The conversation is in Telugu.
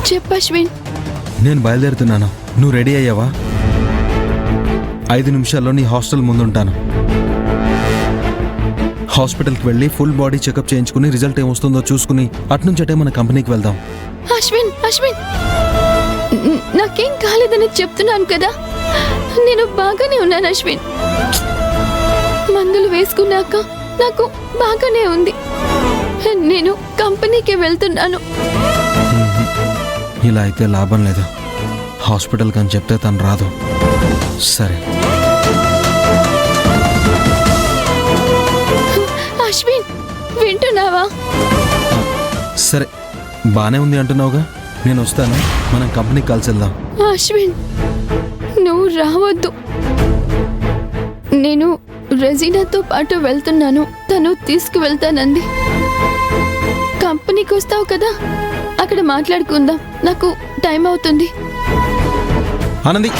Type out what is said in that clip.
చెప్పు అశ్విన్. నేను బయలుదేరుతున్నాను, నువ్వు రెడీ అయ్యావా? 5 నిమిషాల్లో నీ హాస్టల్ ముందుంటాను. హాస్పిటల్కి వెళ్ళి ఫుల్ బాడీ చెకప్ చేయించుకుని రిజల్ట్ ఏమొస్తుందో చూసుకుని అట్నుంచటే మన కంపెనీకి వెళ్దాం. అశ్విన్ అశ్విన్, నాకేం కాలేదని చెప్తున్నాను కదా. నేను బాగానే ఉన్నాను అశ్విన్. మందులు వేసుకున్నాక నాకు బాగానే ఉంది. నేను కంపెనీకి వెళ్తున్నాను. ఇలా అయితే లాభం లేదు. హాస్పిటల్కి అని చెప్తే తను రాదు. సరే అశ్విన్, వింటున్నావా? సరే, బానే ఉంది అంటున్నావుగా. నేను వస్తాను, మనం కంపెనీకి కలిసి వెళ్దాం. అశ్విన్, నువ్వు రావద్దు. నేను రెజీనాతో పాటు వెళ్తున్నాను. తను తీసుకువెళ్తానంది. కంపెనీకి వస్తావు కదా, అక్కడ మాట్లాడుకుందాం. నాకు టైం అవుతుంది. ఆనంది,